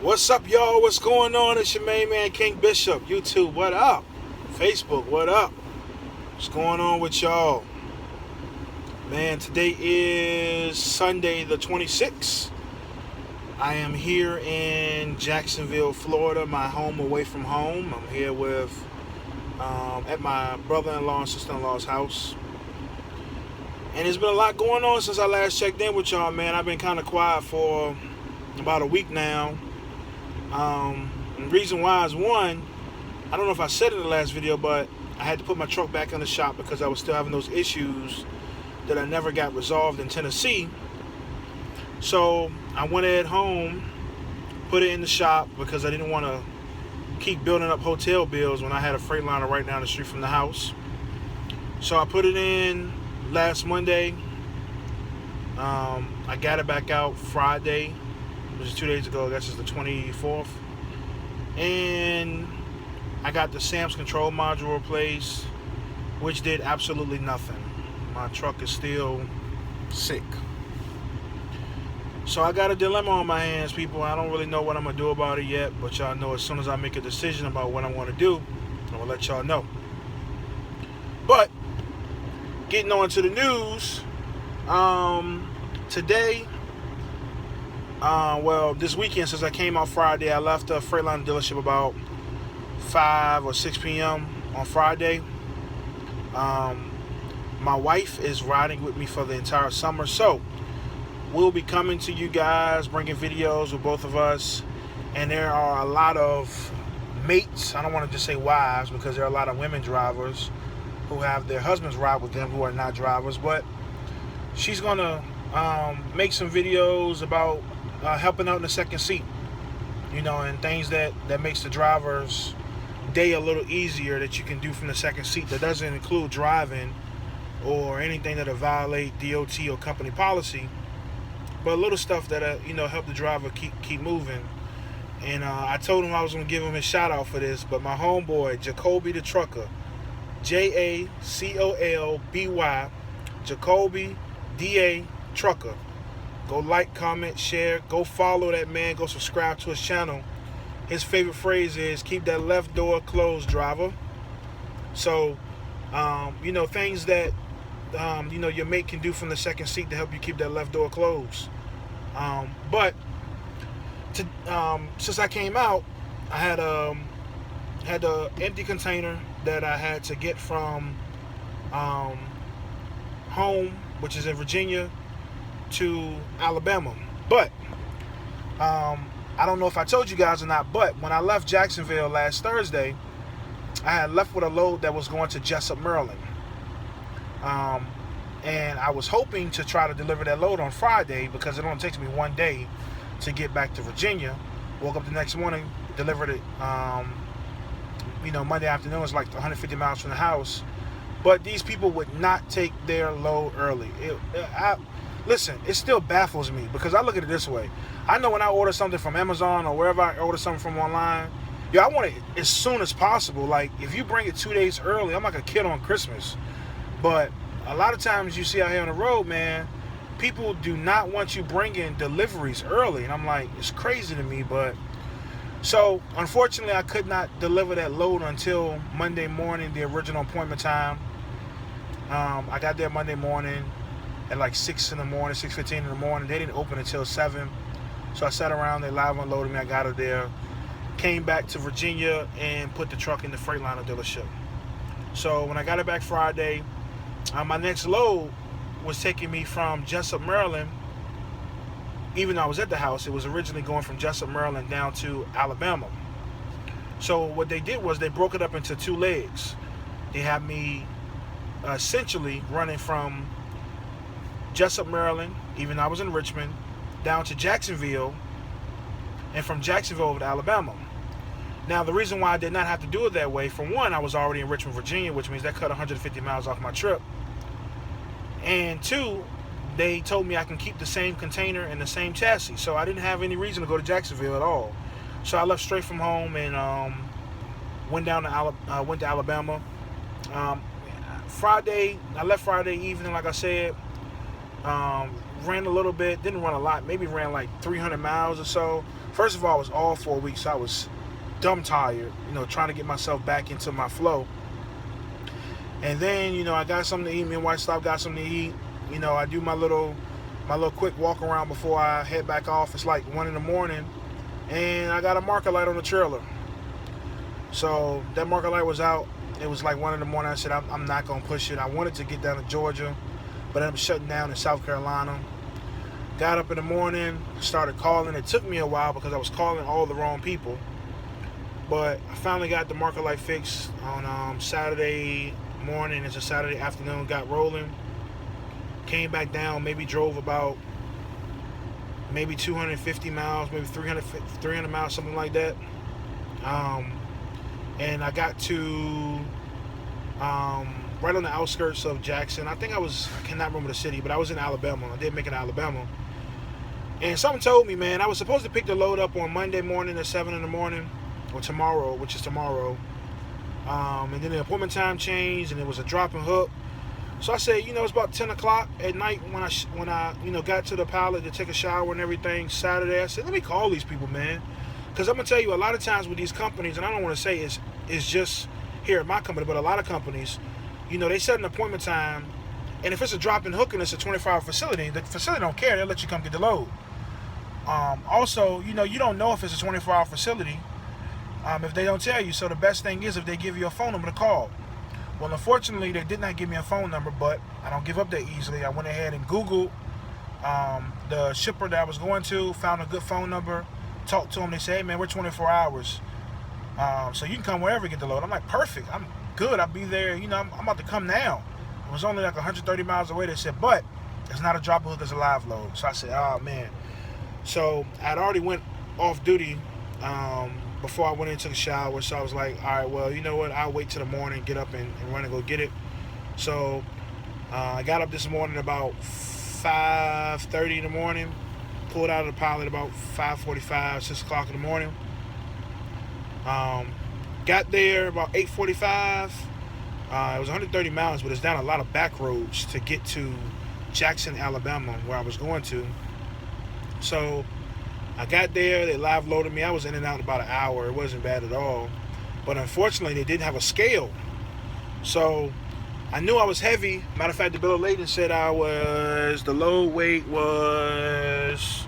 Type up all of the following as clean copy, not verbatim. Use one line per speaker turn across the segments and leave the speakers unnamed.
What's up, y'all? What's going on? It's your main man, King Bishop. YouTube, what up? Facebook, what up? What's going on with y'all? Man, today is Sunday the 26th. I am here in Jacksonville, Florida, my home away from home. I'm here at my brother-in-law and sister-in-law's house. And there's been a lot going on since I last checked in with y'all, man. I've been kind of quiet for about a week now. And the reason why is one, I don't know if I said it in the last video, but I had to put my truck back in the shop because I was still having those issues that I never got resolved in Tennessee. So I went at home, put it in the shop because I didn't want to keep building up hotel bills when I had a Freightliner right down the street from the house. So I put it in last Monday. I got it back out Friday, which is 2 days ago. I guess it's the 24th. And I got the SAMS control module replaced, which did absolutely nothing. My truck is still sick. So I got a dilemma on my hands, people. I don't really know what I'm going to do about it yet, but y'all know as soon as I make a decision about what I want to do, I'm going to let y'all know. But getting on to the news, today, this weekend, since I came out Friday, I left the Freightliner dealership about 5 or 6 p.m. on Friday. My wife is riding with me for the entire summer, so we'll be coming to you guys, bringing videos with both of us. And there are a lot of mates, I don't want to just say wives, because there are a lot of women drivers who have their husbands ride with them who are not drivers, but she's going to make some videos about helping out in the second seat, and things that makes the driver's day a little easier that you can do from the second seat that doesn't include driving or anything that'll violate DOT or company policy, but little stuff that help the driver keep moving. And I told him I was going to give him a shout out for this, but my homeboy Jacoby the trucker, Jacolby, Jacoby DA trucker, go like, comment, share, go follow that man, go subscribe to his channel. His favorite phrase is keep that left door closed, driver. So things that your mate can do from the second seat to help you keep that left door closed. But since I came out, I had a empty container that I had to get from home, which is in Virginia, to Alabama. But I don't know if I told you guys or not, but when I left Jacksonville last Thursday, I had left with a load that was going to Jessup, Maryland. And I was hoping to try to deliver that load on Friday because it only takes me 1 day to get back to Virginia. Woke up the next morning, delivered it, Monday afternoon. It's like 150 miles from the house. But these people would not take their load early. Listen, it still baffles me because I look at it this way. I know when I order something from Amazon or wherever I order something from online, I want it as soon as possible. Like, if you bring it 2 days early, I'm like a kid on Christmas. But a lot of times you see out here on the road, man, people do not want you bringing deliveries early. And I'm like, it's crazy to me. But so, unfortunately, I could not deliver that load until Monday morning, the original appointment time. I got there Monday morning at like 6 in the morning, 6:15 in the morning. They didn't open until 7. So I sat around, they live unloaded me. I got her there, came back to Virginia, and put the truck in the Freightliner dealership. So when I got it back Friday, my next load was taking me from Jessup, Maryland. Even though I was at the house, it was originally going from Jessup, Maryland down to Alabama. So what they did was they broke it up into 2 legs. They had me essentially running from Jessup, Maryland, even though I was in Richmond, down to Jacksonville, and from Jacksonville over to Alabama. Now, the reason why I did not have to do it that way, for one, I was already in Richmond, Virginia, which means that cut 150 miles off my trip. And two, they told me I can keep the same container and the same chassis. So I didn't have any reason to go to Jacksonville at all. So I left straight from home and went to Alabama. Friday, I left Friday evening, like I said. ran a little bit, didn't run a lot, maybe ran like 300 miles or so. First of all, I was all for a week, so I was dumb tired, trying to get myself back into my flow. And then, I got something to eat. Me and White Stop got something to eat. I do my little quick walk around before I head back off. It's like 1 in the morning, and I got a marker light on the trailer. So that marker light was out. It was like 1 in the morning. I said, I'm not going to push it. I wanted to get down to Georgia, but I'm shutting down in South Carolina. Got up in the morning, started calling. It took me a while because I was calling all the wrong people. But I finally got the marker light fixed on Saturday morning. It's a Saturday afternoon. Got rolling. Came back down, maybe drove about maybe 250 miles, maybe 300 miles, something like that. And I got to right on the outskirts of Jackson. I cannot remember the city, but I was in Alabama. I did make it to Alabama. And something told me, man, I was supposed to pick the load up on Monday morning at 7 in the morning, or tomorrow, which is tomorrow. And then the appointment time changed, and it was a drop and hook. So I said, it's about 10 o'clock at night when I got to the pilot to take a shower and everything Saturday. I said, let me call these people, man. Because I'm going to tell you, a lot of times with these companies, and I don't want to say it's just here at my company, but a lot of companies, they set an appointment time, and if it's a drop and hook and it's a 24-hour facility, the facility don't care. They'll let you come get the load. Also, you don't know if it's a 24-hour facility if they don't tell you. So the best thing is if they give you a phone number to call. Well, unfortunately, they did not give me a phone number, but I don't give up that easily. I went ahead and Googled the shipper that I was going to, found a good phone number, talked to them. They said, hey, man, we're 24 hours. So you can come wherever you get the load. I'm like, perfect. I'm good. I'll be there. I'm about to come now. It was only like 130 miles away. They said, but it's not a drop and hook, it's a live load. So I said, oh, man. So I'd already went off duty before I went into the shower. So I was like, all right, well, you know what? I'll wait till the morning, get up and run and go get it. So I got up this morning about 5:30 in the morning, pulled out of the pilot about 5:45, 6 o'clock in the morning. Got there about 8:45. It was 130 miles, but it's down a lot of back roads to get to Jackson, Alabama, where I was going to. So I got there, they live loaded me. I was in and out in about an hour. It wasn't bad at all. But unfortunately, they didn't have a scale. So I knew I was heavy. Matter of fact, the bill of lading said the load weight was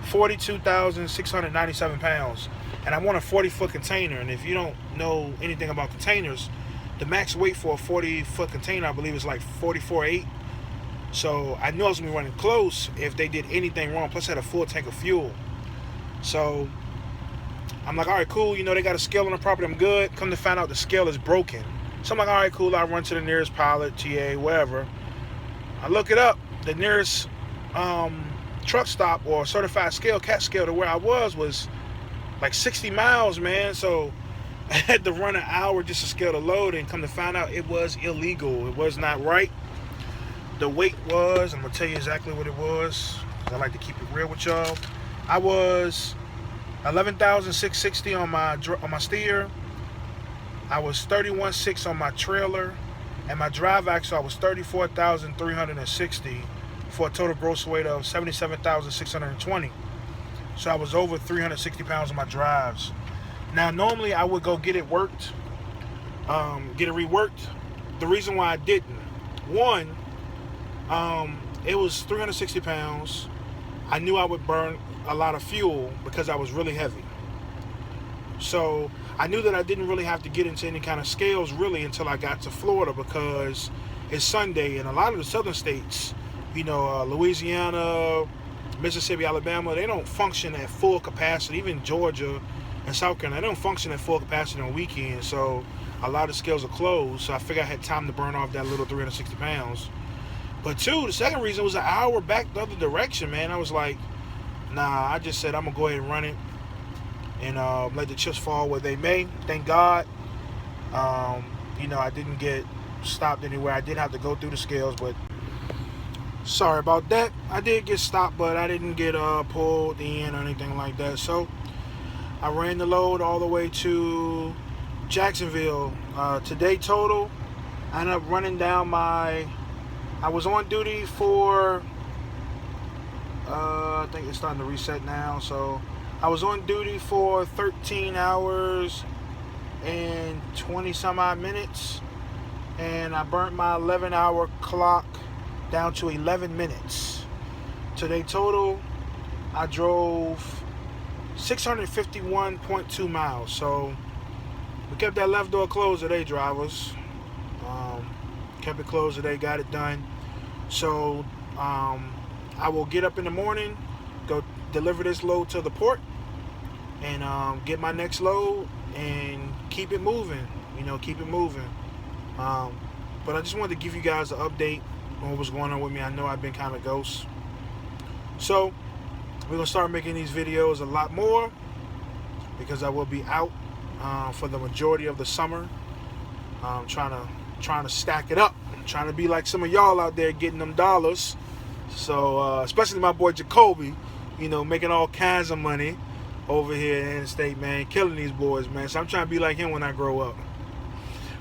42,697 pounds. And I want a 40-foot container. And if you don't know anything about containers, the max weight for a 40-foot container, I believe, is like 44.8. So I knew I was going to be running close if they did anything wrong. Plus I had a full tank of fuel. So I'm like, all right, cool. They got a scale on the property. I'm good. Come to find out the scale is broken. So I'm like, all right, cool. I run to the nearest pilot, TA, whatever. I look it up. The nearest truck stop or certified scale, CAT scale to where I was like 60 miles, man. So I had to run an hour just to scale the load, and come to find out it was illegal. It was not right. The weight was, I'm going to tell you exactly what it was, because I like to keep it real with y'all. I was 11,660 on my steer. I was 31.6 on my trailer. And my drive axle, I was 34,360 for a total gross weight of 77,620. So I was over 360 pounds on my drives. Now, normally I would go get it worked, get it reworked. The reason why I didn't, one, it was 360 pounds. I knew I would burn a lot of fuel because I was really heavy. So I knew that I didn't really have to get into any kind of scales really until I got to Florida, because it's Sunday, and a lot of the southern states, Louisiana, Mississippi, Alabama, they don't function at full capacity. Even Georgia and South Carolina, they don't function at full capacity on weekends. So a lot of scales are closed. So I figured I had time to burn off that little 360 pounds. But two, the second reason was an hour back the other direction, man. I was like, nah, I just said I'm going to go ahead and run it and let the chips fall where they may. Thank God, I didn't get stopped anywhere. I did have to go through the scales, but sorry about that. I did get stopped, but I didn't get pulled in or anything like that. So I ran the load all the way to Jacksonville. Today total, I ended up running down I was on duty for I think it's starting to reset now. So I was on duty for 13 hours and 20 some odd minutes, and I burnt my 11-hour clock down to 11 minutes. Today total, I drove 651.2 miles. So we kept that left door closed today, drivers. Kept it closed today, got it done. So I will get up in the morning, go deliver this load to the port, and get my next load and keep it moving. Keep it moving. But I just wanted to give you guys an update on what was going on with me. I know I've been kind of ghost. So we're gonna start making these videos a lot more, because I will be out for the majority of the summer. Trying to stack it up. I'm trying to be like some of y'all out there getting them dollars. So especially my boy Jacoby, making all kinds of money over here in the state, man, killing these boys, man. So I'm trying to be like him when I grow up.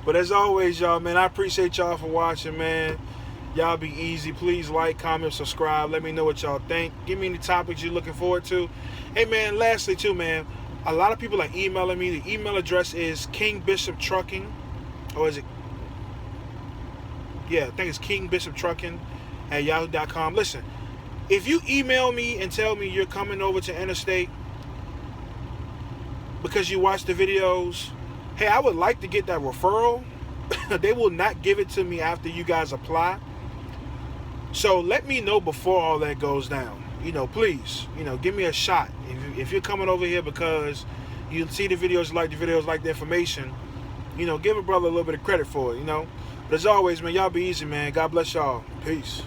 But as always, y'all, man, I appreciate y'all for watching, man. Y'all be easy. Please like, comment, subscribe. Let me know what y'all think. Give me any topics you're looking forward to. Hey, man, lastly, too, man, a lot of people are emailing me. The email address is King Bishop Trucking, or is it? Yeah, I think it's King Bishop Trucking at yahoo.com. Listen, if you email me and tell me you're coming over to Interstate because you watch the videos, hey, I would like to get that referral. They will not give it to me after you guys apply. So let me know before all that goes down. Please, give me a shot. If you're coming over here because you see the videos, like the information, give a brother a little bit of credit for it, But as always, man, y'all be easy, man. God bless y'all. Peace.